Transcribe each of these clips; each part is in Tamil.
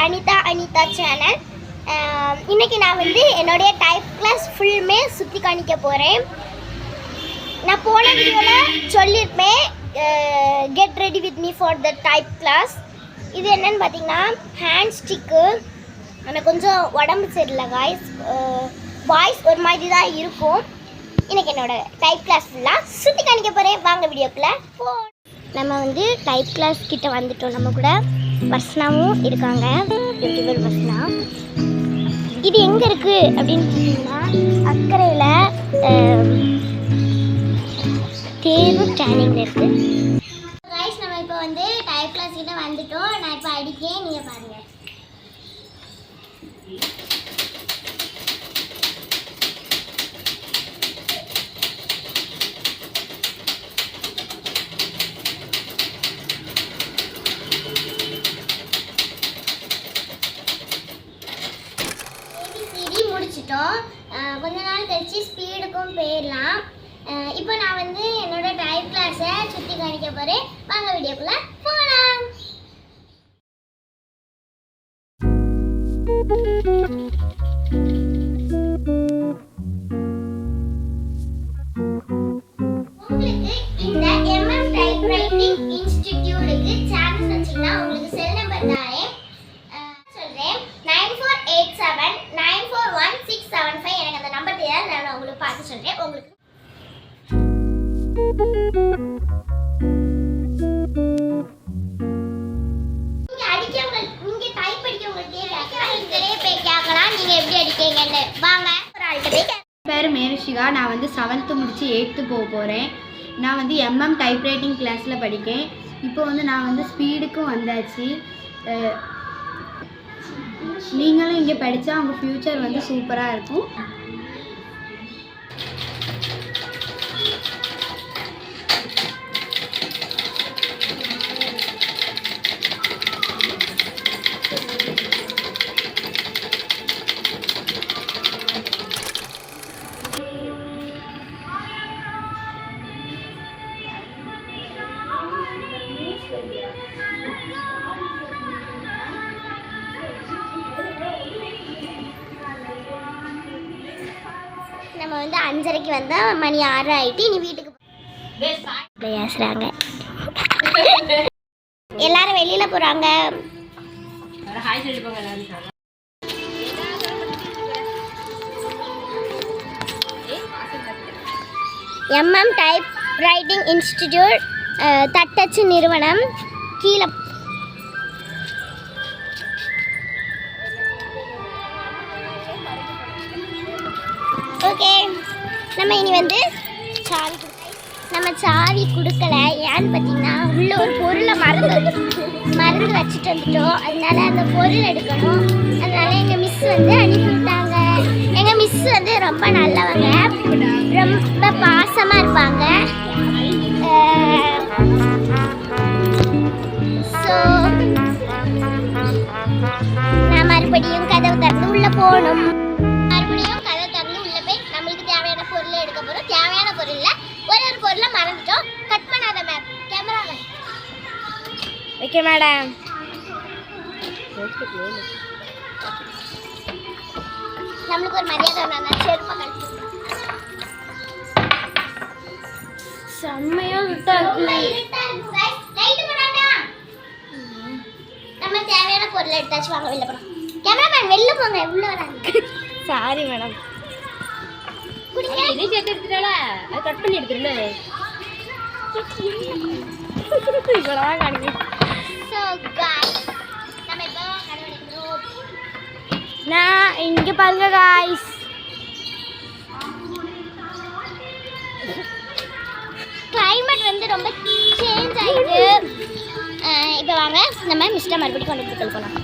அனிதா சேனல். இன்னைக்கு நான் வந்து என்னுடைய டைப் கிளாஸ் ஃபுல்லுமே சுற்றி காணிக்க போகிறேன். நான் போன வீடியோவில் சொல்லியிருப்பேன், get ready with me for the type class. இது என்னன்னு பார்த்தீங்கன்னா ஹேண்ட் ஸ்டிக்கு. எனக்கு கொஞ்சம் உடம்பு சரியில்லை காய்ஸ், வாய்ஸ் ஒரு மாதிரி தான் இருக்கும். இன்னைக்கு என்னோட டைப் கிளாஸ் ஃபுல்லாக சுற்றி காணிக்க போகிறேன். வாங்க வீடியோக்குள்ளே போ. நம்ம வந்து டைப் கிளாஸ் கிட்ட வந்துட்டோம். நம்ம கூட வர்ஷனாவும் இருக்காங்க, யூடியூபர் வர்ஷனா. இது எங்கே இருக்குது அப்படின்னு பார்த்தீங்கன்னா அக்கறையில் தேர்வு ட்ரைனிங்கில் இருக்குது. ரைஸ் நம்ம இப்போ வந்து டைப் கிளாஸ் கிட்ட வந்துட்டோம். நான் இப்போ அடிக்கேன், நீங்கள் பாருங்கள். முடிச்சிட்டோம். கொஞ்ச நாள் கழிச்சு ஸ்பீடுக்கும் போயிடலாம். இப்போ நான் வந்து என்னோட டைப் கிளாஸை சுற்றி காணிக்க போகிறேன். வாங்க வீடியோக்குள்ளே போகலாம். உங்களுக்கு இந்த MM டைப்ரைட்டிங் இன்ஸ்டிடியூட்டுக்கு சான்ஸ் வச்சிங்கன்னா உங்களுக்கு செல் நம்பர் தாரேன். சொல்கிறேன் 9487941675. எனக்கு அந்த நம்பர் தெரியாது, நான் உங்களுக்கு பார்த்து சொல்கிறேன். உங்களுக்கு நீங்கள் டைப் அடிக்க உங்களுக்கு நிறைய பேர் கேட்கலாம், நீங்கள் எப்படி அடிக்கீங்கன்னு. வாங்க ஒரு ஆள்கிட்ட. பேர் மேரிஷிகா. நான் வந்து 7th முடித்து 8th போக போகிறேன். நான் வந்து MM டைப்ரைட்டிங் கிளாஸில் படிக்கேன். இப்போ வந்து நான் வந்து ஸ்பீடுக்கும் வந்தாச்சு. நீங்களும் இங்கே படித்தா உங்கள் ஃப்யூச்சர் வந்து சூப்பராக இருக்கும். நம்ம வந்து 5:30க்கு வந்தால் மணி 6 ஆகிட்டு இனி வீட்டுக்கு பேசுகிறாங்க. எல்லாரும் வெளியில் போகிறாங்க. MM டைப் ரைட்டிங் இன்ஸ்டிடியூட் தட்டச்சு நிறுவனம் கீழே. ஓகே, நம்ம இனி வந்து சாவி கொடுக்கல. ஏன்னு பார்த்தீங்கன்னா உள்ள ஒரு பொருளை மறந்து வச்சுட்டு வந்துட்டோம். அதனால அந்த பொருள் எடுக்கணும். அதனால எங்கள் மிஸ் வந்து அனுப்பிவிட்டாங்க. எங்கள் மிஸ் வந்து ரொம்ப நல்லவங்க, ரொம்ப பாசமாக இருப்பாங்க. ஸோ நான் மறுபடியும் கதவு திறந்து உள்ளே போகணும். எடுக்க போறோம். தேவையான பொருள்ல ஒரு பொருளை மறந்துட்டோம். கட் பண்ணாத ma'am. Camera ma'am. Okay madam. நம்மளுக்கு ஒரு மரியாதை வேணும். செருப்பை கழிச்சு செம்மையா நம்ம தேவையான பொருளை எடுத்தாச்சு. வாங்க வெளில போறோம். கேமராமேன் வெளில போங்க, உள்ள வராங்க. Sorry madam. இதே சேர்த்து எடுத்துட்டால அது கட் பண்ணி எடுத்துருல. இவ்வளோதான் காணிக்கும். நான் இங்கே பாருங்க காய்ஸ், கிளைமேட் வந்து ரொம்ப சேஞ்ச் ஆகிட்டு. இப்போ வாங்க நம்ம மிஸ்டர் மறுபடியும் கொண்டு போய் போகலாம்.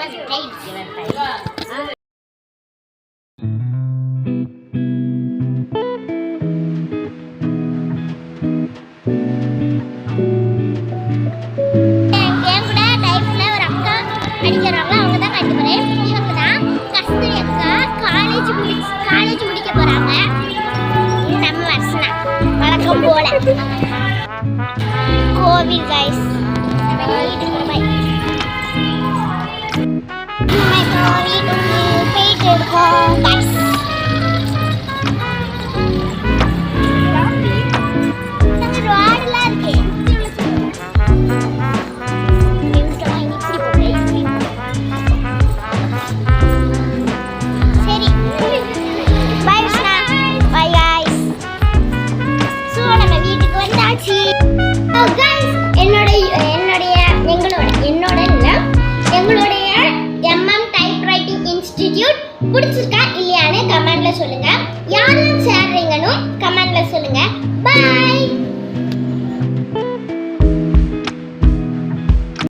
என் கூட டைப்ல ஒரு அக்கா படிக்கிறாங்க, அவங்க தான் கண்டு போறேன். இவங்க தான் கஸ்தூரி அக்கா, காலேஜ் முடிக்க போறாங்க. நம்ம வர்ஷனா வழக்கம் போல கோவில் கைஸ். வீட்டுக்கு போயிட்டு இருக்கோம் கைஸ். ரோடெல்லாம் இருக்கு. சரி பை விஷ்ணா, பை கைஸ். ஸோ நம்ம வீட்டுக்கு வந்தாச்சு. எங்களுடைய எம்எம் டைப் ரைட்டிங் இன்ஸ்டிடியூட் பிடிச்சிருக்கா இல்லையான்னு கமெண்ட்ல சொல்லுங்க. யாரெல்லாம் சேர்றீங்கன்னு கமெண்ட்ல சொல்லுங்க. பை.